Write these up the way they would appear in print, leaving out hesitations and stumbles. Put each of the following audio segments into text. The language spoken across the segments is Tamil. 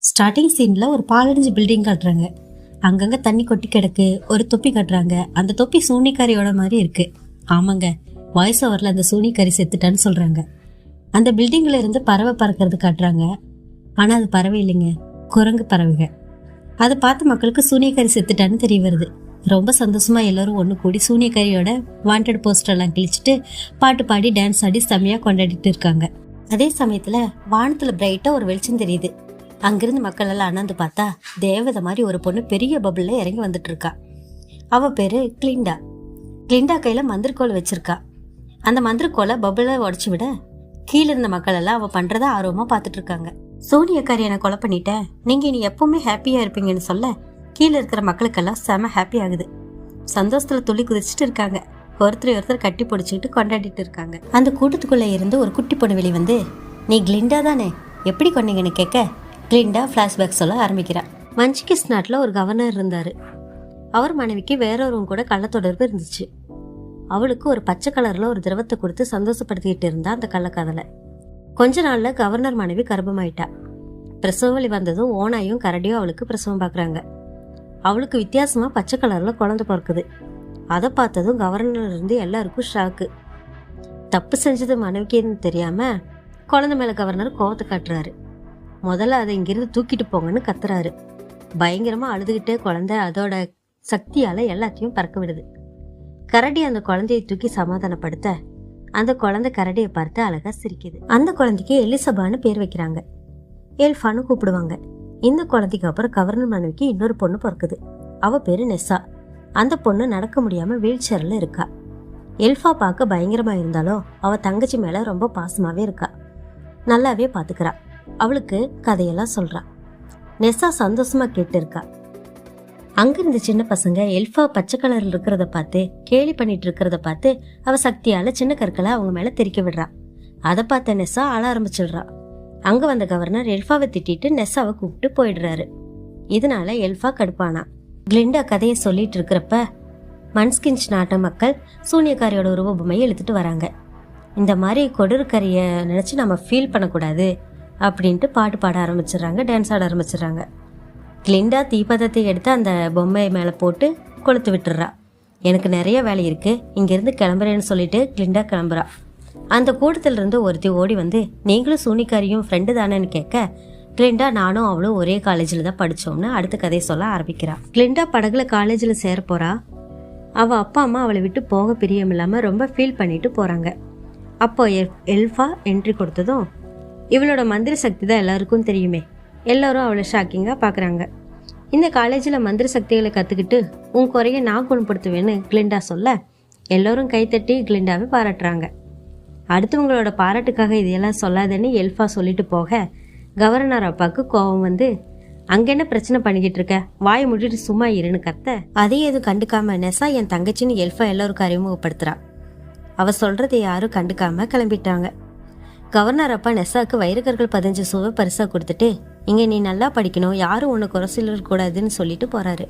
ஸ்டார்டிங் சீன்ல ஒரு பாலடைஞ்சு பில்டிங் காட்டுறாங்க. அங்கங்க தண்ணி கொட்டி கிடக்கு. ஒரு தொப்பி காட்டுறாங்க. அந்த தொப்பி சூனிக்காரியோட மாதிரி இருக்கு. ஆமாங்க, வாய்ஸ் ஓவர்ல அந்த சூனிக்காரி செத்துட்டான்னு சொல்றாங்க. அந்த பில்டிங்ல இருந்து பறவை பறக்கிறது காட்டுறாங்க. ஆனா அது பறவை இல்லைங்க, குரங்கு பறவைங்க. அதை பார்த்து மக்களுக்கு சூனியக்காரி செத்துட்டான்னு தெரிய வருது. ரொம்ப சந்தோஷமா எல்லாரும் ஒன்று கூடி சூனியக்காரியோட வாண்டட் போஸ்டர் எல்லாம் கிழிச்சிட்டு பாட்டு பாடி டான்ஸ் ஆடி செம்மையா கொண்டாடிட்டு இருக்காங்க. அதே சமயத்துல வானத்துல பிரைட்டா ஒரு வெளிச்சம் தெரியுது. அங்கிருந்து மக்கள் எல்லாம் அண்ணாந்து பார்த்தா தேவதை மாதிரி ஒரு பொண்ணு பெரிய பபுள்ல இறங்கி வந்துட்டு இருக்கா. அவ பேரு கிளிண்டா. கிளிண்டா கையில மந்திரக்கோள் வச்சிருக்கா. அந்த மந்திரக்கோளை பபுளை உடச்சு விட கீழே இருந்த மக்கள் எல்லாம் அவ பண்றத ஆர்வமா பார்த்துட்டு இருக்காங்க. சூனியக்காரி என்னை கொலை பண்ணிட்ட, நீங்க இனி எப்பவுமே ஹாப்பியா இருப்பீங்கன்னு சொல்ல கீழே இருக்கிற மக்களுக்கெல்லாம் செம ஹாப்பி ஆகுது. சந்தோஷத்துல துள்ளி குதிச்சுட்டு இருக்காங்க. ஒருத்தர் கட்டி பிடிச்சிக்கிட்டு கொண்டாடிட்டு இருக்காங்க. அந்த கூட்டத்துக்குள்ள இருந்து ஒரு குட்டி பொண்ணு வெளி வந்து, நீ கிளிண்டா தானே, எப்படி கொண்டீங்கன்னு கேட்க கிளிண்டா ஃபிளாஷ்பேக் சொல்ல ஆரம்பிக்கிறா. மஞ்சிகிஸ் நாட்டில் ஒரு கவர்னர் இருந்தாரு. அவர் மனைவிக்கு வேறொருவங்க கூட கள்ள தொடர்பு இருந்துச்சு. அவளுக்கு ஒரு பச்சை கலர்ல ஒரு திரவத்தை கொடுத்து சந்தோஷப்படுத்திக்கிட்டு இருந்தா அந்த கள்ளக்காதலை. கொஞ்ச நாள்ல கவர்னர் மனைவி கர்ப்பமாயிட்டா. பிரசவ வலி வந்ததும் ஓனாயும் கரடியும் அவளுக்கு பிரசவம் பாக்குறாங்க. அவளுக்கு வித்தியாசமா பச்சை கலர்ல குழந்தை பிறக்குது. அதை பார்த்ததும் கவர்னர்ல இருந்து எல்லாருக்கும் ஷாக்கு. தப்பு செஞ்சது மனைவிக்குன்னு தெரியாம குழந்தை மேல கவர்னர் கோவத்தை காட்டுறாரு. முதல்ல அதை இங்கிருந்து தூக்கிட்டு போங்கன்னு கத்துறாரு. பயங்கரமா அழுதுகிட்டே குழந்தை அதோட சக்தியால எல்லாத்தையும் பறக்க விடுது. கரடி அந்த குழந்தையை தூக்கி சமாதானப்படுத்த அந்த குழந்தை கரடியை பார்த்து அழகா சிரிக்குது. அந்த குழந்தைக்கு எலிசபான்னு பேர் வைக்கிறாங்க. எல்ஃபான்னு கூப்பிடுவாங்க. இந்த குழந்தைக்கு அப்புறம் கவர்னர் மனைவிக்கு இன்னொரு பொண்ணு பிறக்குது. அவ பேரு நெசா. அந்த பொண்ணு நடக்க முடியாம வீல் சேர்ல இருக்கா. எல்ஃபா பார்க்க பயங்கரமா இருந்தாலும் அவ தங்கச்சி மேல ரொம்ப பாசமாவே இருக்கா. நல்லாவே பாத்துக்கிறா. அவளுக்கு கதையெல்லாம் சொல்றா. நெசா சந்தோஷமா கேட்டு இருக்கா. அங்க இருந்த சின்ன பசங்க எல்ஃபா பச்சை கலர்ல இருக்கிறத பார்த்து கேலி பண்ணிட்டு இருக்கிறத பார்த்து அவ சக்தியால சின்ன கற்களை அவங்க மேல தெரிக்க விடுறா. அதை பார்த்த நெசா அழ ஆரம்பிச்சிடுறா. அங்க வந்த கவர்னர் எல்ஃபாவை திட்டிட்டு நெசாவை கூப்பிட்டு போயிடுறாரு. இதனால எல்ஃபா கடுப்பானா. கிளிண்டா கதையை சொல்லிட்டு இருக்கிறப்ப மன்ஸ்கின்ஸ் நாட்டு மக்கள் சூனியக்காரியோட உருவபொம்மையை இழுத்துட்டு வராங்க. இந்த மாதிரி கொடூரக்காரிய நினைச்சு நம்ம ஃபீல் பண்ணக்கூடாது அப்படின்ட்டு பாட்டு பாட ஆரம்பிச்சிடுறாங்க, டான்ஸ் ஆட ஆரம்பிச்சிடுறாங்க. கிளிண்டா தீபதத்தை எடுத்து அந்த பொம்மை மேலே போட்டு கொளுத்து விட்டுறா. எனக்கு நிறைய வேலை இருக்கு, இங்கிருந்து கிளம்புறேன்னு சொல்லிட்டு கிளிண்டா கிளம்புறா. அந்த கூட்டத்துல இருந்து ஒருத்தி ஓடி வந்து, நீங்களும் சூனிக்காரியும் ஃப்ரெண்டு தானேன்னு கேட்க கிளிண்டா நானும் அவளும் ஒரே காலேஜில் தான் படித்தோம்னு அடுத்த கதையை சொல்ல ஆரம்பிக்கிறா. கிளிண்டா படகுல காலேஜில் சேர போறா. அவள் அப்பா அம்மா அவளை விட்டு போக பிரியம் இல்லாமல் ரொம்ப ஃபீல் பண்ணிட்டு போகிறாங்க. அப்போ எல்ஃபா என்ட்ரி கொடுத்ததும், இவளோட மந்திர சக்தி தான் எல்லாருக்கும் தெரியுமே, எல்லாரும் அவளை ஷாக்கிங்காக பார்க்குறாங்க. இந்த காலேஜில் மந்திர சக்திகளை கற்றுக்கிட்டு உன் குறைய நான் குணப்படுத்துவேன்னு கிளிண்டா சொல்ல எல்லோரும் கைத்தட்டி கிளிண்டாவை பாராட்டுறாங்க. அடுத்தவங்களோட பாராட்டுக்காக இதையெல்லாம் சொல்லாதேன்னு எல்ஃபா சொல்லிட்டு போக கவர்னர் அப்பாவுக்கு கோபம் வந்து, அங்கே என்ன பிரச்சனை பண்ணிக்கிட்டு இருக்க, வாயை முடிட்டு சும்மா இருன்னு கத்த, அதையும் எதுவும் கண்டுக்காம நெசா என் தங்கச்சின்னு எல்ஃபா எல்லோருக்கும் அறிமுகப்படுத்துறா. அவ சொல்றதை யாரும் கண்டுக்காம கிளம்பிட்டாங்க. கவர்னர் அப்பா நெசாக்கு வைரக்கற்கள் 15 சூவை பரிசா கொடுத்துட்டு, இங்கே நீ நல்லா படிக்கணும், யாரும் உனக்கு குறை சொல்லக்கூடாதுன்னு சொல்லிட்டு போறாரு.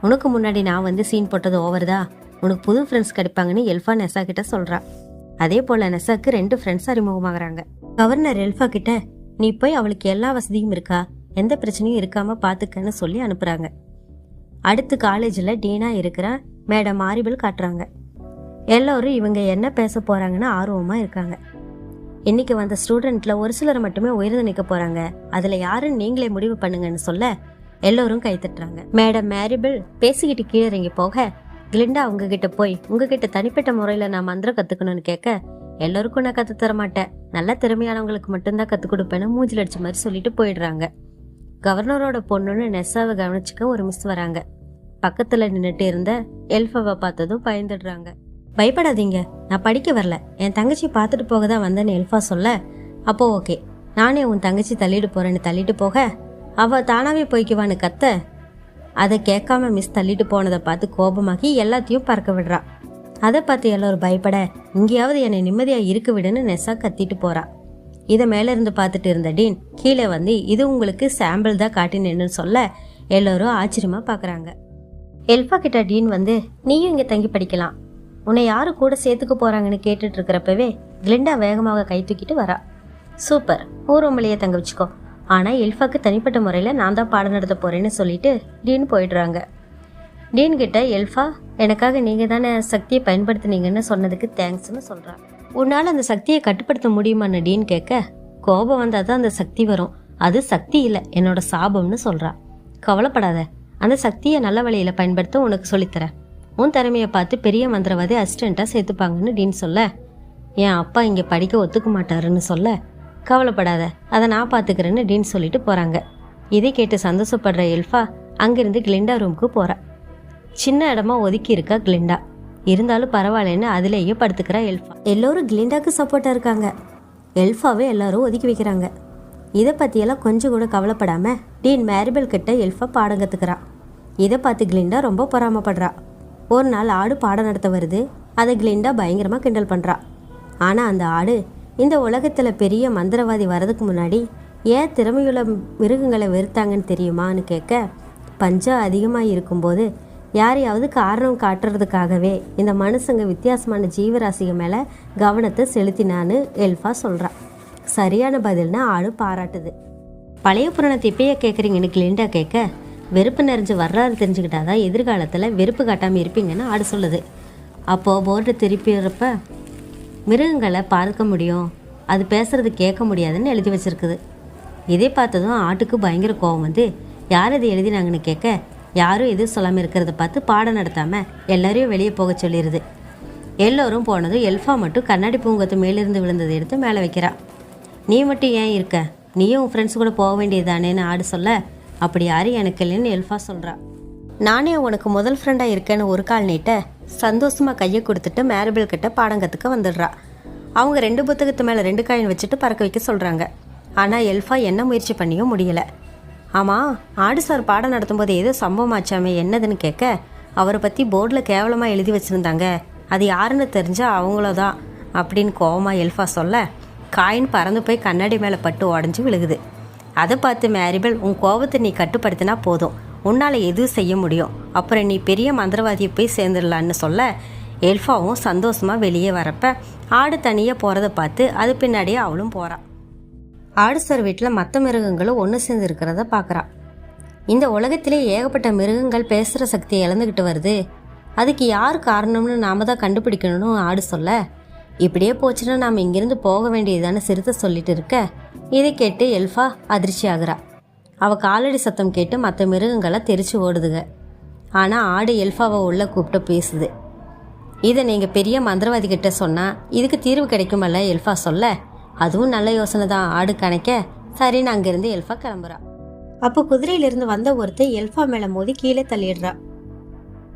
உனக்கு முன்னாடி நான் வந்து சீன் போட்டது ஓவர்தா, உனக்கு புது ஃப்ரெண்ட்ஸ் கிடைப்பாங்கன்னு எல்ஃபா நெசா கிட்ட சொல்றா. அதே போல நெசாக்கு 2 ஃப்ரெண்ட்ஸ் அறிமுகமாகறாங்க. கவர்னர் எல்ஃபா கிட்ட, நீ போய் அவளுக்கு எல்லா வசதியும் இருக்கா, எந்த பிரச்சனையும் இருக்காம பாத்துக்கன்னு சொல்லி அனுப்புறாங்க. அடுத்து காலேஜில் டீனா இருக்கிற மேடம் மாரிபிள் காட்டுறாங்க. எல்லோரும் இவங்க என்ன பேச போறாங்கன்னு ஆர்வமா இருக்காங்க. இன்னைக்கு வந்த ஸ்டூடெண்ட்ல ஒரு சிலரை மட்டுமே உயர்ந்து நிற்க போறாங்க, அதுல யாருன்னு நீங்களே முடிவு பண்ணுங்கன்னு சொல்ல எல்லோரும் கை தட்டுறாங்க. மேடம் மேரிபிள் பேசிக்கிட்டு கீழே இறங்கி போக கிளிண்டா அவங்க கிட்ட போய், உங்ககிட்ட தனிப்பட்ட முறையில நான் மந்திரம் கத்துக்கணும்னு கேட்க, எல்லோருக்கும் நான் கத்து தர மாட்டேன், நல்ல திறமையானவங்களுக்கு மட்டும்தான் கத்து கொடுப்பேன்னு மூஞ்சில் அடிச்ச மாதிரி சொல்லிட்டு போயிடுறாங்க. கவர்னரோட பொண்ணுன்னு நெசாவை கவனிச்சுக்க ஒரு மிஸ் வராங்க. பக்கத்துல நின்றுட்டு இருந்த எல்ஃபாவை பார்த்ததும் பயந்துடுறாங்க. பயப்படாதீங்க, நான் படிக்க வரல, என் தங்கச்சி பார்த்துட்டு போக தான் வந்தேன்னு எல்ஃபா சொல்ல, அப்போ ஓகே, நானே உன் தங்கச்சி தள்ளிட்டு போறேன்னு தள்ளிட்டு போக அவ தானாவே போய்க்குவான்னு கத்த, அதை கேட்காம மிஸ் தள்ளிட்டு போனதை பார்த்து கோபமாகி எல்லாத்தையும் பறக்க விடுறா. அதை பார்த்து எல்லோரும் பயப்பட, இங்கேயாவது என்னை நிம்மதியா இருக்க விடுன்னு நெசா கத்திட்டு போறா. இதை மேல இருந்து பார்த்துட்டு இருந்த டீன் கீழே வந்து, இது உங்களுக்கு சாம்பிள் தான் காட்டினேன்னு சொல்ல எல்லோரும் ஆச்சரியமா பாக்குறாங்க. எல்ஃபா கிட்ட டீன் வந்து, நீயும் இங்க தங்கி படிக்கலாம், உன்னை யாரு கூட சேர்த்துக்க போறாங்கன்னு கேட்டுட்டு இருக்கிறப்பவே கிளிண்டா வேகமாக கை தூக்கிட்டு வரா. சூப்பர், ஊர்வமலையே தங்க வச்சுக்கோ, ஆனால் எல்ஃபாக்கு தனிப்பட்ட முறையில் நான் தான் பாடம் நடத்த போகிறேன்னு சொல்லிட்டு டீன் போயிடுறாங்க. டீன் கிட்ட எல்ஃபா எனக்காக நீங்கள் தானே சக்தியை பயன்படுத்தினீங்கன்னு சொன்னதுக்கு தேங்க்ஸ்னு சொல்கிறான். உன்னால் அந்த சக்தியை கட்டுப்படுத்த முடியுமான்னு டீன் கேட்க, கோபம் வந்தால் தான் அந்த சக்தி வரும், அது சக்தி இல்லை என்னோட சாபம்னு சொல்கிறான். கவலைப்படாத, அந்த சக்தியை நல்ல வழியில் பயன்படுத்த உனக்கு சொல்லித்தரேன். உன் திறமையை பார்த்து பெரிய மந்திரவாதி அசிஸ்டண்ட்டாக சேர்த்துப்பாங்கன்னு டீன் சொல்ல, என் அப்பா இங்கே படிக்க ஒத்துக்க மாட்டாருன்னு சொல்ல, கவலைப்படாத அதை நான் பார்த்துக்கிறேன்னு டீன் சொல்லிட்டு போகிறாங்க. இதை கேட்டு சந்தோஷப்படுற எல்ஃபா அங்கிருந்து கிளிண்டா ரூமுக்கு போகிறா. சின்ன இடமா ஒதுக்கி இருக்கா கிளிண்டா, இருந்தாலும் பரவாயில்லன்னு அதிலேயே படுத்துக்கிறா எல்ஃபா. எல்லோரும் கிளிண்டாக்கு சப்போர்ட்டாக இருக்காங்க. எல்ஃபாவே எல்லாரும் ஒதுக்கி வைக்கிறாங்க. இதை பற்றியெல்லாம் கொஞ்சம் கூட கவலைப்படாமல் டீன் மேரிபல் கிட்ட எல்ஃபா பாடம் கற்றுக்கிறான். இதை பார்த்து கிளிண்டா ரொம்ப பொறாமப்படுறா. ஒரு நாள் ஆடு பாடம் நடத்த வருது. அதை கிளிண்டா பயங்கரமாக கிண்டல் பண்ணுறா. ஆனால் அந்த ஆடு இந்த உலகத்தில் பெரிய மந்திரவாதி வரதுக்கு முன்னாடி ஏன் திறமையுள்ள மிருகங்களை வெறுத்தாங்கன்னு தெரியுமான்னு கேட்க, பஞ்சம் அதிகமாக இருக்கும்போது யாரையாவது காரணம் காட்டுறதுக்காகவே இந்த மனுஷங்க வித்தியாசமான ஜீவராசிக மேலே கவனத்தை செலுத்தினான்னு எல்ஃபா சொல்கிறான். சரியான பதில்னா ஆடு பாராட்டுது. பழைய புராணத்தை இப்பயே கேட்குறீங்கன்னு கிளிண்டா கேட்க, வெறுப்பு நிறைஞ்சு வர்றாரு தெரிஞ்சுக்கிட்டாதான் எதிர்காலத்தில் வெறுப்பு காட்டாமல் இருப்பீங்கன்னு ஆடு சொல்லுது. அப்போது போர்டு திருப்பிறப்ப மிருகங்களை பார்க்க முடியும், அது பேசுறது கேட்க முடியாதுன்னு எழுதி வச்சிருக்குது. இதை பார்த்ததும் ஆட்டுக்கு பயங்கர கோவம் வந்து யார் இதை எழுதினாங்கன்னு கேட்க, யாரும் எதுவும் சொல்லாமல் இருக்கிறத பார்த்து பாடம் நடத்தாமல் எல்லாரையும் வெளியே போக சொல்லிடுது. எல்லோரும் போனதும் எல்ஃபா மட்டும் கண்ணாடி பூங்கத்து மேலிருந்து விழுந்ததை எடுத்து மேலே வைக்கிறா. நீ மட்டும் ஏன் இருக்க, நீயும் உன் ஃப்ரெண்ட்ஸ் கூட போக வேண்டியதானேன்னு ஆடு சொல்ல, அப்படி யாரும் எனக்கு இல்லைன்னு எல்ஃபா சொல்கிறா. நானே உனக்கு முதல் ஃப்ரெண்டாக இருக்கேன்னு ஒரு கால் நீட்ட சந்தோஷமாக கையை கொடுத்துட்டு மேரிபல் கிட்ட பாடம் கற்றுக்க வந்துடுறா. அவங்க 2 புத்தகத்து மேலே 2 காயின் வச்சுட்டு பறக்க வைக்க சொல்கிறாங்க. ஆனால் எல்ஃபா என்ன முயற்சி பண்ணியும் முடியலை. ஆமாம், ஆடு சார் பாடம் நடத்தும்போது ஏதோ சம்பவம் ஆச்சாமே, என்னதுன்னு கேட்க, அவரை பற்றி போர்டில் கேவலமாக எழுதி வச்சுருந்தாங்க, அது யாருன்னு தெரிஞ்சால் அவங்களோதான் அப்படின்னு கோவமாக எல்ஃபா சொல்ல, காயின் பறந்து போய் கண்ணாடி மேலே பட்டு உடஞ்சி விழுகுது. அதை பார்த்து மேரிபல், உன் கோபத்தை நீ கட்டுப்படுத்தினா போதும், உன்னால் எதுவும் செய்ய முடியும், அப்புறம் நீ பெரிய மந்திரவாதியை போய் சேர்ந்துடலான்னு சொல்ல, எல்ஃபாவும் சந்தோஷமாக வெளியே வரப்ப ஆடு தனியாக போகிறத பார்த்து அது பின்னாடியே அவளும் போகிறாள். ஆடு சார் வீட்டில் மற்ற மிருகங்களும் ஒன்று சேர்ந்து இருக்கிறத பார்க்குறா. இந்த உலகத்திலே ஏகப்பட்ட மிருகங்கள் பேசுகிற சக்தியை இழந்துக்கிட்டு வருது, அதுக்கு யார் காரணம்னு நாம் தான் கண்டுபிடிக்கணும்னு ஆடு சொல்ல, இப்படியே போச்சுன்னா நாம் இங்கேருந்து போக வேண்டியதான சிறுத்தை சொல்லிட்டு இருக்க. இதை கேட்டு எல்ஃபா அதிர்ச்சி ஆகுறா. அவள் காலடி சத்தம் கேட்டு மற்ற மிருகங்களை தெரிச்சு ஓடுதுங்க. ஆனால் ஆடு எல்ஃபாவை உள்ள கூப்பிட்டு பேசுது. இதை நீங்கள் பெரிய மந்திரவாதி கிட்ட சொன்னால் இதுக்கு தீர்வு கிடைக்குமல்ல எல்ஃபா சொல்ல, அதுவும் நல்ல யோசனை தான் ஆடு கணக்க. சரின்னு அங்கேருந்து எல்ஃபா கிளம்புறா. அப்போ குதிரையிலிருந்து வந்த ஒருத்தர் எல்ஃபா மேலே மோதி கீழே தள்ளிடுறா.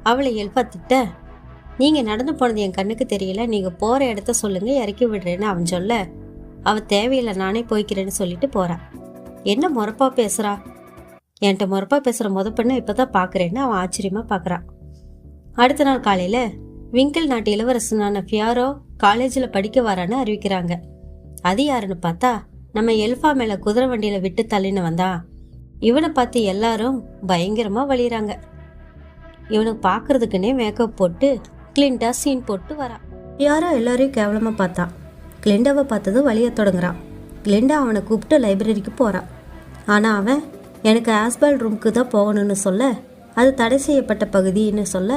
அவளை எல்ஃபா திட்ட, நீங்கள் நடந்து போனது என் கண்ணுக்கு தெரியல, நீங்கள் போகிற இடத்த சொல்லுங்கள், இறக்கி விடுறேன்னு அவன் சொல்ல, அவள் தேவையில்லை நானே போய்க்கிறேன்னு சொல்லிட்டு போகிறான். என்ன முறப்பா பேசுகிறா, என்கிட்ட முறப்பா பேசுகிற பொண்ணு இப்போ தான் பார்க்குறேன்னு அவன் ஆச்சரியமாக பார்க்குறான். அடுத்த நாள் காலையில் விங்கிள் நாட்டு இளவரசனான ஃபியாரோ காலேஜில் படிக்க வரான்னு அறிவிக்கிறாங்க. அது யாருன்னு பார்த்தா நம்ம எல்ஃபா மேலே குதிரை வண்டியில் விட்டு தள்ளின்னு வந்தா. இவனை பார்த்து எல்லாரும் பயங்கரமாக வழியிறாங்க. இவனுக்கு பார்க்கறதுக்குன்னே மேக்கப் போட்டு கிளிண்டா சீன் போட்டு வரான். யாரோ எல்லாரையும் கேவலமாக பார்த்தான். கிளிண்டாவை பார்த்ததும் வழிய தொடங்குறான். கிளிண்டா அவனை கூப்பிட்டு லைப்ரரிக்கு போகிறான். ஆனால் அவன் எனக்கு ஆஸ்பால் ரூமுக்கு தான் போகணும்னு சொல்ல, அது தடை செய்யப்பட்ட பகுதின்னு சொல்ல,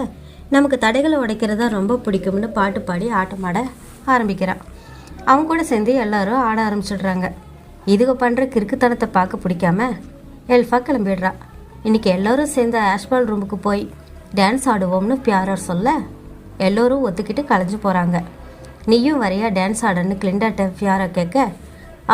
நமக்கு தடைகளை உடைக்கிறதா ரொம்ப பிடிக்கும்னு பாட்டு பாடி ஆட்டமாட ஆரம்பிக்கிறான். அவங்க கூட சேர்ந்து எல்லாரும் ஆட ஆரம்பிச்சிடுறாங்க. இதுக பண்ணுற கிறுக்குத்தனத்தை பார்க்க பிடிக்காம எல்ஃபா கிளம்பிடுறா. இன்றைக்கி எல்லோரும் சேர்ந்து ஆஸ்பால் ரூமுக்கு போய் டான்ஸ் ஆடுவோம்னு பியாரர் சொல்ல, எல்லோரும் ஒத்துக்கிட்டு கலைஞ்சு போகிறாங்க. நீயும் வரையா டான்ஸ் ஆடன்னு கிளிண்டாட்ட ஃபியாரா கேட்க,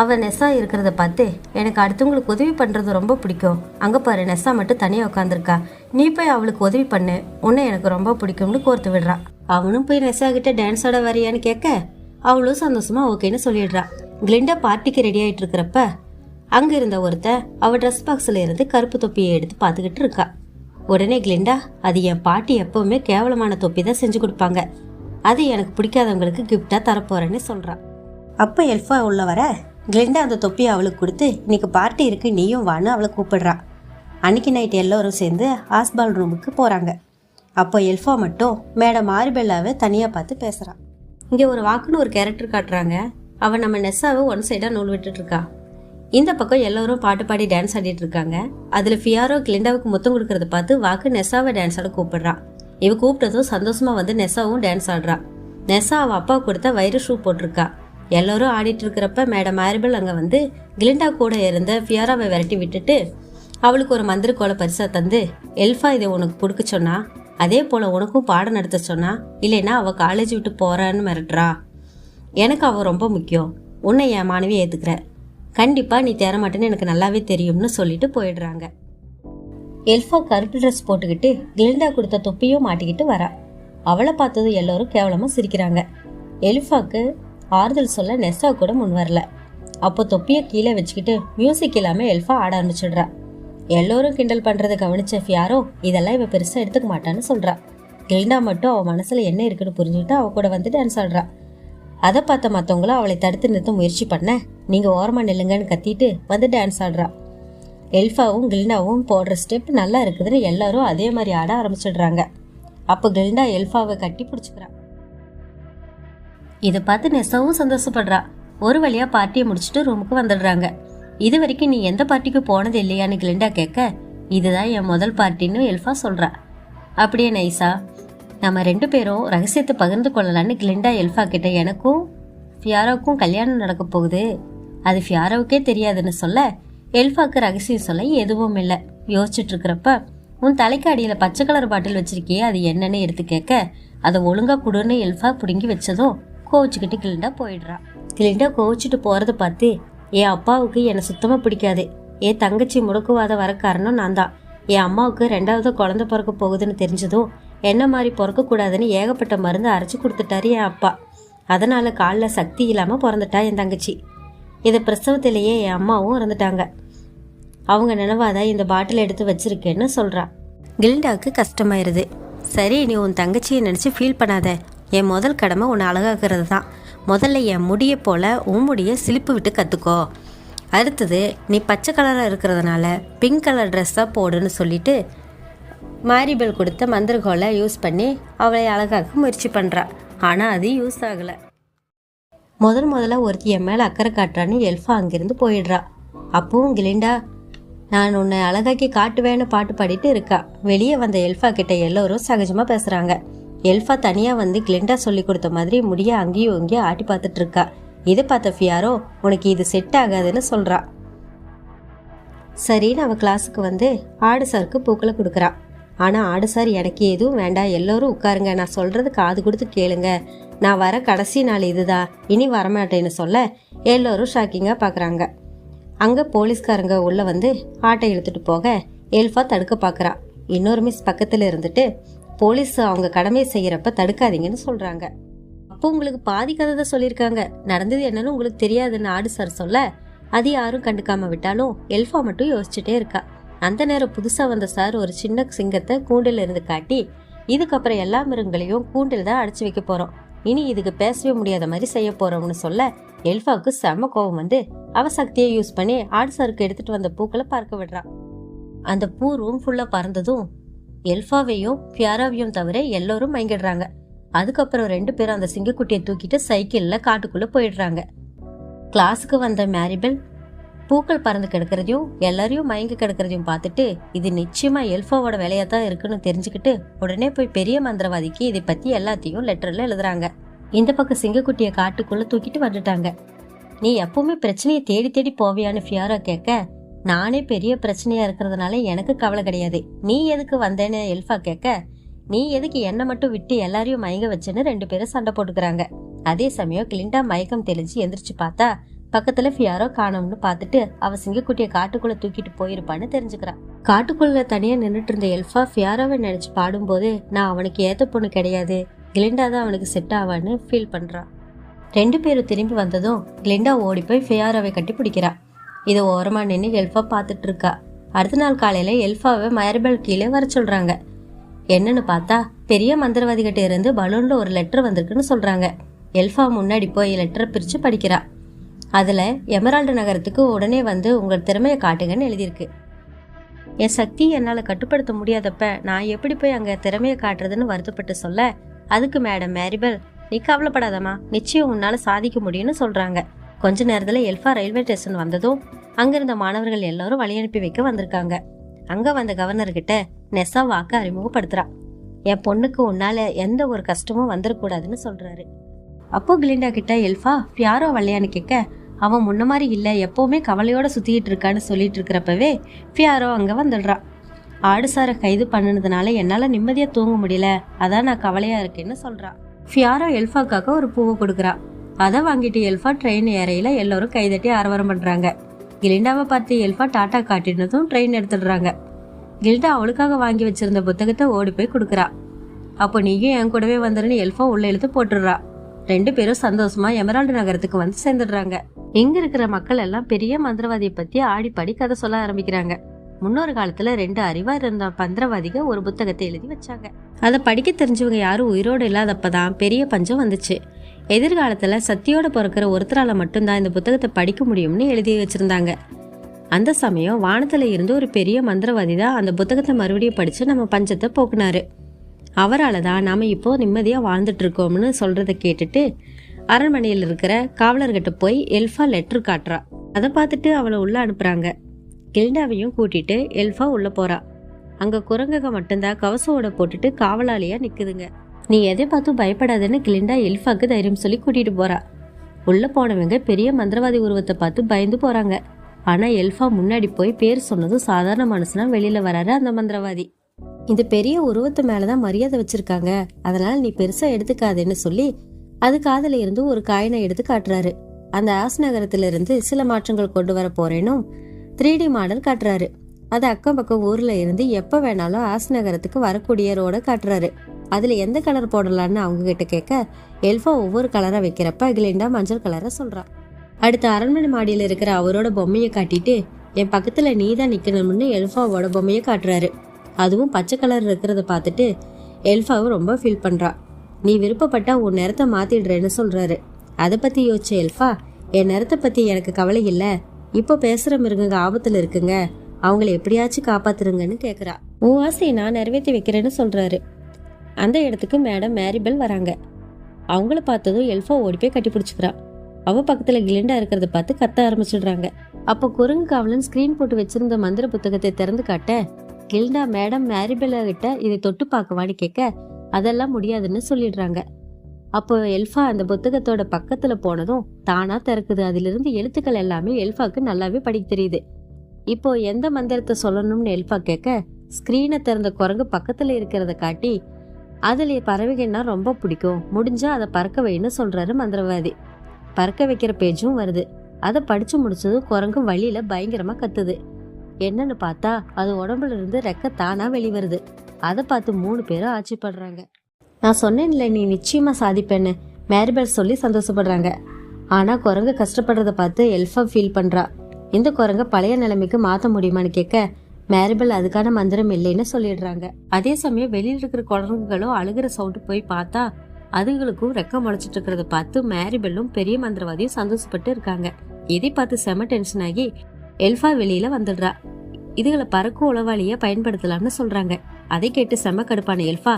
அவள் நெஸ்ஸா இருக்கிறத பார்த்து எனக்கு அடுத்தவங்களுக்கு உதவி பண்ணுறது ரொம்ப பிடிக்கும், அங்கே பாரு நெஸ்ஸா மட்டும் தனியாக உட்காந்துருக்கா, நீ போய் அவளுக்கு உதவி பண்ணு, உன்னை எனக்கு ரொம்ப பிடிக்கும்னு கோர்த்து விடுறான். அவனும் போய் நெஸ்ஸா கிட்ட டான்ஸ் ஆட வரையான்னு கேட்க அவளும் சந்தோஷமாக ஓகேன்னு சொல்லிடுறா. கிளிண்டா பார்ட்டிக்கு ரெடி ஆகிட்டு இருக்கிறப்ப அங்கே இருந்த ஒருத்தன் அவள் ட்ரெஸ் பாக்ஸில் இருந்து கருப்பு தொப்பியை எடுத்து பார்த்துக்கிட்டு இருக்கா. உடனே கிளிண்டா, அது என் பாட்டி எப்போவுமே கேவலமான தொப்பி தான் செஞ்சு கொடுப்பாங்க, அது எனக்கு பிடிக்காதவங்களுக்கு கிஃப்டாக தரப்போறேன்னு சொல்கிறான். அப்போ எல்ஃபா உள்ள வர கிளிண்டா அந்த தொப்பியை அவளுக்கு கொடுத்து, இன்னைக்கு பார்ட்டி இருக்கு நீயும் வான்னு அவளை கூப்பிடுறான். அன்னைக்கு நைட் எல்லோரும் சேர்ந்து ஆஸ்பால் ரூமுக்கு போகிறாங்க. அப்போ எல்ஃபா மட்டும் மேடம் மாரிபெல்லாவை தனியாக பார்த்து பேசுகிறான். இங்கே ஒரு வாக்குன்னு ஒரு கேரக்டர் காட்டுறாங்க. அவன் நம்ம நெஸ்ஸாவை ஒன் சைடாக நூல் விட்டுட்ருக்கா. இந்த பக்கம் எல்லோரும் பாட்டு பாடி டான்ஸ் ஆடிட்டு இருக்காங்க. அதுல ஃபியாரோ கிளிண்டாவுக்கு முத்தம் கொடுக்கறத பார்த்து வாக்கு நெசாவை டான்ஸ் ஆட கூப்பிடுறான். இவ கூப்பிட்டதும் சந்தோஷமா வந்து நெசாவும் டான்ஸ் ஆடுறா. நெசா அவ அப்பா கொடுத்த வைர ஷூ போட்டிருக்கா. எல்லோரும் ஆடிட்டு இருக்கிறப்ப மேடம் மேரிபிள் அங்க வந்து கிளிண்டா கூட இருந்த ஃபியாராவை விரட்டி விட்டுட்டு அவளுக்கு ஒரு மந்திர கோலை பரிசா தந்து, எல்ஃபா இதை உனக்கு கொடுக்க சொன்னா, அதே போல உனக்கும் பாடம் நடத்த சொன்னா, இல்லைன்னா அவ காலேஜ் விட்டு போறான்னு மிரட்டுறா. எனக்கு அவ ரொம்ப முக்கியம். உன்னை என் மாணவி ஏத்துக்கிற. கண்டிப்பா நீ தேர மாட்டேன்னு எனக்கு நல்லாவே தெரியும்னு சொல்லிட்டு போயிடுறாங்க. எல்ஃபா கருப்பு ட்ரெஸ் போட்டுக்கிட்டு கிளிண்டா கொடுத்த தொப்பியும் மாட்டிக்கிட்டு வரா. அவளை பார்த்தது எல்லோரும் கேவலமா சிரிக்கிறாங்க. எல்ஃபாக்கு ஆறுதல் சொல்ல நெசா கூட முன் வரல. அப்போ தொப்பியை கீழே வச்சுக்கிட்டு மியூசிக் இல்லாம எல்ஃபா ஆட ஆரம்பிச்சிடுறா. எல்லோரும் கிண்டல் பண்றதை கவனிச்ச ஃபியாரோ இதெல்லாம் இவ பெருசா எடுத்துக்க மாட்டான்னு சொல்றா. கிளிண்டா மட்டும் அவ மனசுல என்ன இருக்குன்னு புரிஞ்சுக்கிட்டு அவ கூட வந்து டான்ஸ் ஆடுறா. அதை பார்த்த மற்றவங்களும் அவளை தடுத்து நிறுத்த முயற்சி பண்ண, நீங்க ஓரமா நில்லுங்கன்னு கத்திட்டு வந்து டான்ஸ் ஆடுறா. எல்ஃபாவும் கிளிண்டாவும் போடுற ஸ்டெப் நல்லா இருக்குதுன்னு எல்லாரும் அதே மாதிரி ஆட ஆரம்பிச்சிடுறாங்க. அப்போ கிளிண்டா எல்ஃபாவை கட்டி பிடிச்சிக்கிறா. இதை பார்த்து நெசாவும் சந்தோஷப்படுறா. ஒரு வழியா பார்ட்டியை முடிச்சுட்டு ரூமுக்கு வந்துடுறாங்க. இது வரைக்கும் நீ எந்த பார்ட்டிக்கு போனது இல்லையான்னு கிளிண்டா கேட்க, இதுதான் என் முதல் பார்ட்டின்னு எல்ஃபா சொல்றா. அப்படியே நைஸா நம்ம 2 பேரும் ரகசியத்தை பகிர்ந்து கொள்ளலான்னு கிளிண்டா எல்ஃபா கிட்ட, எனக்கும் ஃபியாரோவுக்கும் கல்யாணம் நடக்க போகுது, அது ஃபியாரோவுக்கே தெரியாதுன்னு சொல்ல, எல்ஃபாக்கு ரகசியம் சொல்ல எதுவும் இல்லை. யோசிச்சுட்டு இருக்கிறப்ப, உன் தலைக்கு அடியில் பச்சை கலர் பாட்டில் வச்சிருக்கியே அது என்னன்னு எடுத்து கேட்க, அதை ஒழுங்கா குடுன்னு எல்ஃபா பிடுங்கி வச்சதும் கோவிச்சுக்கிட்டு கிளிண்டா போயிடுறா. கிளிண்டா கோவிச்சுட்டு போறதை பார்த்து, என் அப்பாவுக்கு என்னை சுத்தமா பிடிக்காது, என் தங்கச்சி முடக்குவாத வர காரணம் நான் தான், என் அம்மாவுக்கு 2வது குழந்தை பிறக்க போகுதுன்னு தெரிஞ்சதும் என்ன மாதிரி பிறக்கக்கூடாதுன்னு ஏகப்பட்ட மருந்து அரைச்சி கொடுத்துட்டாரு என் அப்பா. அதனால காலில் சக்தி இல்லாமல் பிறந்துட்டா என் தங்கச்சி. இதை பிரசவத்திலேயே என் அம்மாவும் இறந்துட்டாங்க. அவங்க நினைவாதான் இந்த பாட்டில் எடுத்து வச்சிருக்கேன்னு சொல்றா. கில்டாவுக்கு கஷ்டமாயிருது. சரி, நீ உன் தங்கச்சியை நினச்சி ஃபீல் பண்ணாத. என் முதல் கடமை உன்னை அழகாக்குறது தான். முதல்ல என் முடியை போல உன் முடியை சிலிப்பு விட்டு கற்றுக்கோ. அடுத்தது நீ பச்சை கலராக இருக்கிறதுனால பிங்க் கலர் ட்ரெஸ்ஸாக போடுன்னு சொல்லிட்டு மாரிபெல் கொடுத்த மந்திரகோலை யூஸ் பண்ணி அவளை அழகாக்க முயற்சி பண்ணுறா. ஆனால் அது யூஸ் ஆகலை. முதல்ல ஒருத்தி என் மேலே அக்கறை காட்டுறான்னு எல்ஃபா அங்கேருந்து போயிடுறா. அப்பவும் கிளிண்டா, நான் உன்னை அழகாக்கி காட்டுவேன்னு பாட்டு பாடிட்டு இருக்கா. வெளியே வந்த எல்ஃபா கிட்ட எல்லோரும் சகஜமாக பேசுகிறாங்க. எல்ஃபா தனியாக வந்து கிளிண்டா சொல்லி கொடுத்த மாதிரி முடிய அங்கேயும் இங்கேயும் ஆட்டி பார்த்துட்டு இருக்கா. இதை பார்த்த ஃபியாரோ, உனக்கு இது செட் ஆகாதுன்னு சொல்கிறா. சரின்னு அவள் கிளாஸுக்கு வந்து ஆடு சாருக்கு பூக்களை கொடுக்குறா. ஆனால் ஆடு சார், எனக்கு எதுவும் வேண்டாம், எல்லோரும் உட்காருங்க, நான் சொல்கிறது காது கொடுத்து கேளுங்க, நான் வர கடைசி நாள் இதுதான், இனி வரமாட்டேன்னு சொல்ல எல்லோரும் ஷாக்கிங்காக பார்க்குறாங்க. அங்கே போலீஸ்காரங்க உள்ளே வந்து ஆட்டை இழுத்துட்டு போக எல்ஃபா தடுக்க பார்க்குறா. இன்னொரு மிஸ் பக்கத்தில் இருந்துட்டு, போலீஸ் அவங்க கடமையை செய்கிறப்ப தடுக்காதீங்கன்னு சொல்கிறாங்க. அப்போ உங்களுக்கு பாதி கதை தான் சொல்லியிருக்காங்க, நடந்தது என்னன்னு உங்களுக்கு தெரியாதுன்னு ஆடு சார் சொல்ல, அது யாரும் கண்டுக்காம விட்டாலும் எல்ஃபா மட்டும் யோசிச்சுட்டே இருக்கா. அந்த நேரம் புதுசாக வந்த சார் ஒரு சின்ன சிங்கத்தை கூண்டில் இருந்து காட்டி, இதுக்கப்புறம் எல்லா மிருகங்களையும் கூண்டில் தான் அடைச்சி வைக்க போகிறோம், இனி இதுக்கு பேசவே முடியாத மாதிரி செய்ய போகிறோம்னு சொல்ல எல்ஃபாவுக்கு செம்ம கோபம் வந்து அவ சக்தியை யூஸ் பண்ணி ஆடு சாருக்கு எடுத்துகிட்டு வந்த பூக்களை பார்க்க விடுறான். அந்த பூ ரூம் ஃபுல்லாக பறந்ததும் எல்ஃபாவையும் ஃபியாராவையும் தவிர எல்லோரும் மயங்கிடுறாங்க. அதுக்கப்புறம் 2 பேரும் அந்த சிங்கக்குட்டியை தூக்கிட்டு சைக்கிளில் காட்டுக்குள்ளே போயிடுறாங்க. கிளாஸுக்கு வந்த மேரிபெல் பூக்கள் பறந்து கிடக்கிறதையும் எல்லாரையும் மயங்கி கிடக்கிறதையும் பார்த்துட்டு, இது நிச்சயமா எல்ஃபாவோட வேலையாக தான் இருக்குன்னு தெரிஞ்சுக்கிட்டு உடனே போய் பெரிய மந்திரவாதிக்கு இதை பற்றி எல்லாத்தையும் லெட்டரில் எழுதுறாங்க. இந்த பக்கம் சிங்கக்குட்டியை காட்டுக்குள்ளே தூக்கிட்டு வந்துட்டாங்க. நீ எப்பவுமே பிரச்சனையை தேடி தேடி போவியான்னு ஃபியாரா கேட்க, நானே பெரிய பிரச்சனையா இருக்கிறதுனால எனக்கு கவலை கிடையாது, நீ எதுக்கு வந்தேன்னு எல்ஃபா கேட்க, நீ எதுக்கு என்னை மட்டும் விட்டு எல்லாரையும் மயங்க வச்சுன்னு 2 பேரும் சண்டை போட்டுக்கிறாங்க. அதே சமயம் கிளிண்டா மயக்கம் தெளிஞ்சு எந்திரிச்சு பார்த்தா பக்கத்துல ஃபியாரோ காணோம்னு பார்த்துட்டு அவ சிங்கக்குட்டியை காட்டுக்குள்ள தூக்கிட்டு போயிருப்பான்னு தெரிஞ்சுக்கிறான். காட்டுக்குள்ள தனியா நின்றுட்டு இருந்த எல்ஃபா ஃபியாரோவை நினைச்சு பாடும்போது, நான் அவனுக்கு ஏத்த பொண்ணு கிடையாது, கிளிண்டா தான் அவனுக்கு செட் ஆவான்னு ஃபீல் பண்றான். 2 பேரும் திரும்பி வந்ததும் கிளிண்டா ஓடி போய் ஃபியாரோவை கட்டி பிடிக்கிறா. இதை ஓரமா நின்று எல்ஃபா பார்த்துட்டு இருக்கா. அடுத்த நாள் காலையில எல்ஃபாவை மேரிபெல் கீழே வர சொல்றாங்க. என்னன்னு பார்த்தா பெரிய மந்திரவாதி கிட்ட இருந்து பலூன்ல ஒரு லெட்டர் வந்திருக்குன்னு சொல்றாங்க. எல்ஃபா முன்னாடி போய் லெட்டரை பிரிச்சு படிக்கிறா. அதுல எமரால்டு நகரத்துக்கு உடனே வந்து உங்கள் திறமையை காட்டுங்கன்னு எழுதியிருக்கு. என் சக்தி என்னால் கட்டுப்படுத்த முடியாதப்ப நான் எப்படி போய் அங்கே திறமையை காட்டுறதுன்னு வருத்தப்பட்டு சொல்ல, அதுக்கு மேடம் மேரிபெல், நீ கவலைப்படாதம்மா, நிச்சயம் உன்னால சாதிக்க முடியும்னு சொல்றாங்க. கொஞ்ச நேரத்துல எல்ஃபா ரயில்வே ஸ்டேஷன் வந்ததும் அங்கிருந்த மாணவர்கள் எல்லாரும் வழி அனுப்பி வைக்க வந்திருக்காங்க. அங்க வந்த கவர்னர் கிட்ட நெசா வாக்க அறிமுகப்படுத்துறா. என் பொண்ணுக்கு உன்னால எந்த ஒரு கஷ்டமும் வந்துடக்கூடாதுன்னு சொல்றாரு. அப்போ கிளிண்டா கிட்ட எல்ஃபா பியாரோ வரலையான்னு கேட்க, அவன் முன்ன மாதிரி இல்ல, எப்பவுமே கவலையோட சுத்திட்டு இருக்கான்னு சொல்லிட்டு இருக்கிறப்பவே பியாரோ அங்க வந்துடுறான். ஆடுசாரை கைது பண்ணினதுனால என்னால நிம்மதியா தூங்க முடியல, அதான் நான் கவலையா இருக்கேன்னு சொல்றான். பியாரோ எல்ஃபாக்காக ஒரு பூவை கொடுக்குறா. அதை வாங்கிட்டு எல்ஃபா ட்ரெயின் ஏறையில எல்லாரும் கைதட்டி ஆரவாரம் பண்றாங்க. கிலிண்டாவை பார்த்து எல்ஃபா டாட்டா காட்டினதும் ட்ரெயின் எடுத்துடுறாங்க. கில்டா அவளுக்காக வாங்கி வச்சிருந்த புத்தகத்தை ஓடி போய் கொடுக்குறா. அப்போ நீயும் என் கூடவே வந்துருன்னு எல்ஃபா உள்ள இழுத்து போட்டுடுறா. 2 பேரும் சந்தோஷமா எமரால்டு நகரத்துக்கு வந்து சேர்ந்துடுறாங்க. இங்க இருக்கிற மக்கள் எல்லாம் பெரிய மந்திரவாதியை பத்தி ஆடிப்பாடி கதை சொல்ல ஆரம்பிக்கிறாங்க. முன்னொரு காலத்துல 2 அறிவா இருந்த மந்திரவாதிக ஒரு புத்தகத்தை எழுதி வச்சாங்க. அதை படிக்க தெரிஞ்சவங்க யாரும் உயிரோடு இல்லாதப்பதான் பெரிய பஞ்சம் வந்துச்சு. எதிர்காலத்துல சத்தியோட பிறக்கிற ஒருத்தரால மட்டும்தான் இந்த புத்தகத்தை படிக்க முடியும்னு எழுதி வச்சிருந்தாங்க. அந்த சமயம் வானத்துல இருந்து ஒரு பெரிய மந்திரவாதி தான் அந்த புத்தகத்தை மறுபடியும் படிச்சு நம்ம பஞ்சத்தை போக்குனாரு. அவரால் தான் நாம இப்போ நிம்மதியா வாழ்ந்துட்டு இருக்கோம்னு சொல்றதை கேட்டுட்டு அரண்மனையில் இருக்கிற காவலர்கிட்ட போய் எல்ஃபா லெட்டர் காட்டுறா. அதை பார்த்துட்டு அவளை உள்ள அனுப்புறாங்க. கில்டாவையும் கூட்டிட்டு எல்ஃபா உள்ள போறா. அங்க குரங்குக மட்டும்தான் கவசோட போட்டுட்டு காவலாளியா நிக்குதுங்க. நீ எதை பார்த்தும் பயப்படாதுன்னு கிளிண்டா எல்ஃபாக்கு தைரியம் சொல்லி கூட்டிட்டு போறா. உள்ள போனவங்க பெரிய மந்திரவாதி உருவத்தை பார்த்து பயந்து போறாங்க. ஆனா எல்ஃபா முன்னாடி போய் பேர் சொன்னதும் சாதாரண மனுஷனா வெளியில வராரு அந்த மந்திரவாதி. இந்த பெரிய உருவத்து மேலதான் மரியாதை வச்சிருக்காங்க, அதனால நீ பெருசா எடுத்துக்காதுன்னு சொல்லி அது காதுல இருந்து ஒரு காயினை எடுத்து காட்டுறாரு. அந்த ஆஸ் நகரத்துல இருந்து சில மாற்றங்கள் கொண்டு வர போறேனும் 3D மாடல் காட்டுறாரு. அது அக்கம் பக்கம் ஊர்ல இருந்து எப்ப வேணாலும் ஆஸ் நகரத்துக்கு வரக்கூடிய ரோட காட்டுறாரு. அதுல எந்த கலர் போடலான்னு அவங்க கிட்ட கேட்க எல்ஃபா ஒவ்வொரு கலரா வைக்கிறப்ப கிலிண்டா மஞ்சள் கலரை சொல்றான். அடுத்த அரண்மனை மாடியில இருக்கிற அவரோட பொம்மையை காட்டிட்டு என் பக்கத்துல நீ தான் நிக்கணும்னு எல்ஃபாவோட பொம்மையை காட்டுறாரு. அதுவும் பச்சை கலர் இருக்கிறத பார்த்துட்டு எல்ஃபாவும் ரொம்ப ஃபீல் பண்றா. நீ விருப்பப்பட்டா உன் நிறத்தை மாத்திடுறேன்னு சொல்றாரு. அதை பத்தி யோசிச்ச எல்ஃபா, என் நிறத்தை பத்தி எனக்கு கவலை இல்ல, இப்போ பேசுற மிருகங்க ஆபத்துல இருக்குங்க, அவங்கள எப்படியாச்சும் காப்பாத்துருங்கன்னு கேக்குறா. உன் ஆசையை நான் நிறைவேற்றி வைக்கிறேன்னு சொல்றாரு. அந்த இடத்துக்கு மேடம் மேரிபெல் வராங்க. அவங்கள பார்த்ததும் எல்ஃபா ஓடி போய் கட்டி பிடிச்சிக்கிறா. அவ பக்கத்துல கிலிண்டா இருக்கிறத பார்த்து கத்த ஆரம்பிச்சிடுறாங்க. அப்போ குரங்கு காவலன் ஸ்கிரீன் போட்டு வச்சிருந்த மந்திர புத்தகத்தை திறந்து காட்ட கில்டா மேடம் மேரிபெல்ல கிட்ட இதை தொட்டு பார்க்கவான்னு கேட்க அதெல்லாம் முடியாதுன்னு சொல்லிடுறாங்க. அப்போ எல்ஃபா அந்த புத்தகத்தோட பக்கத்துல போனதும் தானா திறக்குது. அதுல இருந்து எழுத்துக்கள் எல்லாமே எல்ஃபாக்கு நல்லாவே படிக்க தெரியுது. இப்போ எந்த மந்திரத்தை சொல்லணும்னு எல்ஃபா கேட்க ஸ்கிரீனை திறந்த குரங்கு பக்கத்துல இருக்கிறத காட்டி அதுல பறவைகள்னா ரொம்ப பிடிக்கும், முடிஞ்சா அதை பறக்க வைன்னு சொல்றாரு மந்திரவாதி. பறக்க வைக்கிற பேஜும் வருது. அதை படிச்சு முடிச்சதும் குரங்கு வழியில பயங்கரமா கத்துது. என்னன்னு பார்த்தா அது உடம்புல இருந்து ரெக்க தானா வெளிவருது. அதை பார்த்து 3 பேரும் ஆச்சரியப்படுறாங்க. நான் சொன்னேன்ல நீ நிச்சயமா சாதிப்பேன்னு மேரிபெல் சொல்லி சந்தோஷப்படுறாங்க. ஆனா குரங்கு கஷ்டப்படுறத பார்த்து எல்ஃபா ஃபீல் பண்றா. இந்த குரங்க பழைய நிலைமைக்கு மாத்த முடியுமான்னு கேட்க மேரிபெல் அதுக்கான மந்திரம் இல்லைன்னு சொல்லிடுறாங்க. அதே சமயம் வெளியில இருக்கிற குரங்குகளும் அழுகிற சவுண்டு போய் பார்த்தா அதுங்களுக்கும் ரெக்க முளைச்சிட்டு இருக்கிறத பார்த்து மேரிபெல்லும் பெரிய மந்திரவாதியும் சந்தோஷப்பட்டு இருக்காங்க. இதை பார்த்து செம டென்ஷன் ஆகி எல்ஃபா வெளியில வந்துடுறா. இதுகளை பறக்கும் உளவாளிய பயன்படுத்தலாம்னு சொல்றாங்க. அதை கேட்டு செம கடுப்பான எல்ஃபா,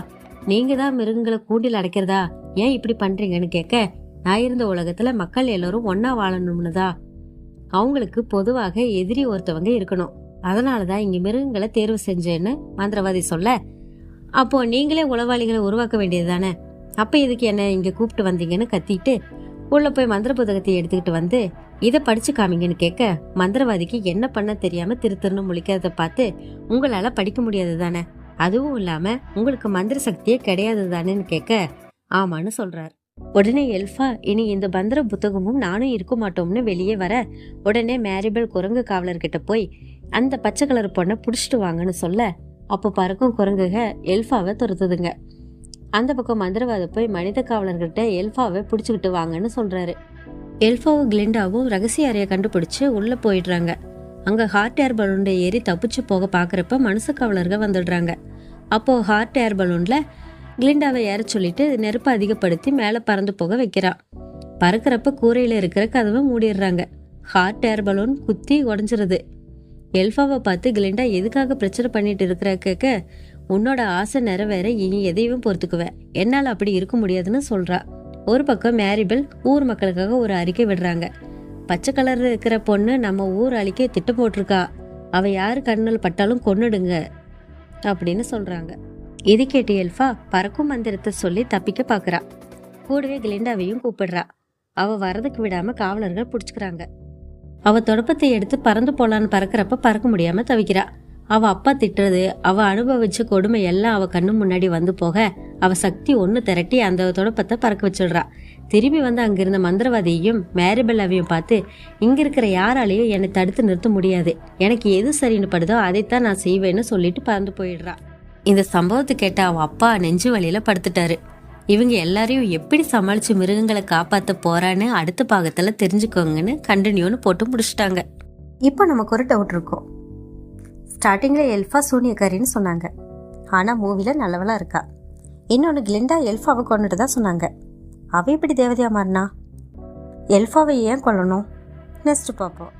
நீங்க தான் மிருகங்களை கூண்டில் அடைக்கிறதா, ஏன் இப்படி பண்றீங்கன்னு கேட்க நான் இருந்த உலகத்துல மக்கள் எல்லாரும் ஒன்னா வாழணும்னுதா, அவங்களுக்கு பொதுவாக எதிரி ஒருத்தவங்க இருக்கணும், அதனாலதான் இங்க மிருகங்களை தேர்வு செஞ்சேன்னு மந்திரவாதி சொல்ல, அப்போ நீங்களே உளவாளிகளை உருவாக்க வேண்டியது தானே, அப்ப இதுக்கு என்ன இங்க கூப்பிட்டு வந்தீங்கன்னு கத்திட்டு உள்ள போய் மந்திர புத்தகத்தை எடுத்துக்கிட்டு வந்து இதை படிச்சு காமிங்கன்னு கேட்க மந்திரவாதிக்கு என்ன பண்ண தெரியாம திருத்திருன்னு முழிக்கிறத பார்த்து உங்களால படிக்க முடியாது தானே, அதுவும் இல்லாம உங்களுக்கு மந்திர சக்தியே கிடையாது தானேன்னு கேட்க ஆமான்னு சொல்றாரு. உடனே எல்ஃபா இனி இந்த மந்திர புத்தகமும் நானும் இருக்க மாட்டோம்னு வெளியே வர உடனே மேரிபெல் குரங்கு காவலர்கிட்ட போய் அந்த பச்சை கலர் பொண்ணை புடிச்சிட்டு வாங்கன்னு சொல்ல அப்போ பறக்கும் குரங்குக எல்ஃபாவை துரத்துதுங்க. அந்த பக்கம் மந்திரவாதி போய் மனித காவலர்கிட்ட எல்ஃபாவை பிடிச்சுக்கிட்டு வாங்கன்னு சொல்றாரு. எல்ஃபாவும் கிளிண்டாவும் ரகசிய அறையை கண்டுபிடிச்சு உள்ள போயிடுறாங்க. அங்க ஹாட் ஏர் பலூன்ல ஏறி தப்பிச்சு போக பாக்குறப்ப மனுஷ காவலர்கள் வந்துடுறாங்க. அப்போ ஹாட் ஏர் பலூன்ல கிளிண்டாவை ஏற சொல்லிட்டு நெருப்பை அதிகப்படுத்தி மேல பறந்து போக வைக்கிறா. பறக்கிறப்ப கூரையில இருக்கிற கதவை மூடிடுறாங்க. ஹாட் ஏர் பலூன் குத்தி உடஞ்சிருது. எல்ஃபாவை பார்த்து கிளிண்டா எதுக்காக பிரச்சனை பண்ணிட்டு இருக்கிற கேட்க உன்னோட ஆசை நிறைவேற இனி எதையும் பொறுத்துக்குவேன், என்னால அப்படி இருக்க முடியாதுன்னு சொல்றா. ஒரு பக்கம் மேரிபெல் ஊர் மக்களுக்காக ஒரு அறிக்கை விடுறாங்க. பச்சை கலர் இருக்கிற பொண்ணு நம்ம ஊர் அழிக்க திட்டம் போட்டிருக்கா, அவ யாரு கண்ணில் பட்டாலும் கொன்னுடுங்க அப்படின்னு சொல்றாங்க. இது கேட்டு எல்ஃபா பறக்கும் மந்திரத்தை சொல்லி தப்பிக்க பாக்குறா. கூடவே கிளிண்டாவையும் கூப்பிடுறா. அவ வரதுக்கு விடாம காவலர்கள் பிடிச்சுக்கிறாங்க. அவ தொடப்பத்தை எடுத்து பறந்து போலான்னு பறக்கிறப்ப பறக்க முடியாம தவிக்கிறா. அவ அப்பா திட்டுறது, அவ அனுபவிச்ச கொடுமை எல்லாம் அவ கண்ணு முன்னாடி வந்து போக அவ சக்தி ஒன்று திரட்டி அந்த தொடப்பத்தை பறக்க வச்சிடுறா. திரும்பி வந்து அங்கிருந்த மந்திரவாதியையும் மேரிபெல்லாவையும் பார்த்து, இங்க இருக்கிற யாராலையும் என்னை தடுத்து நிறுத்த முடியாது, எனக்கு எது சரின்னு படுதோ அதைத்தான் நான் செய்வேன்னு சொல்லிட்டு பறந்து போயிடுறா. இந்த சம்பவத்தை கேட்ட அவ அப்பா நெஞ்சு வலியில படுத்துட்டாரு. இவங்க எல்லாரையும் எப்படி சமாளிச்சு மிருகங்களை காப்பாற்ற போறான்னு அடுத்த பாகத்துல தெரிஞ்சுக்கோங்கன்னு கண்டினியூன்னு போட்டு முடிச்சிட்டாங்க. இப்போ நமக்கு ஒரு டவுட் இருக்கும். ஸ்டார்டிங்ல எல்ஃபா சூனியக்காரின்னு சொன்னாங்க, ஆனா மூவில நல்லவளா இருக்கா. இன்னொன்னு கிளிண்டா எல்ஃபாவை கொண்டுட்டு தான் சொன்னாங்க. அவ எப்படி தேவதையா மாறினா? எல்ஃபாவை ஏன் கொல்லணும்? நெக்ஸ்ட் பார்ப்போம்.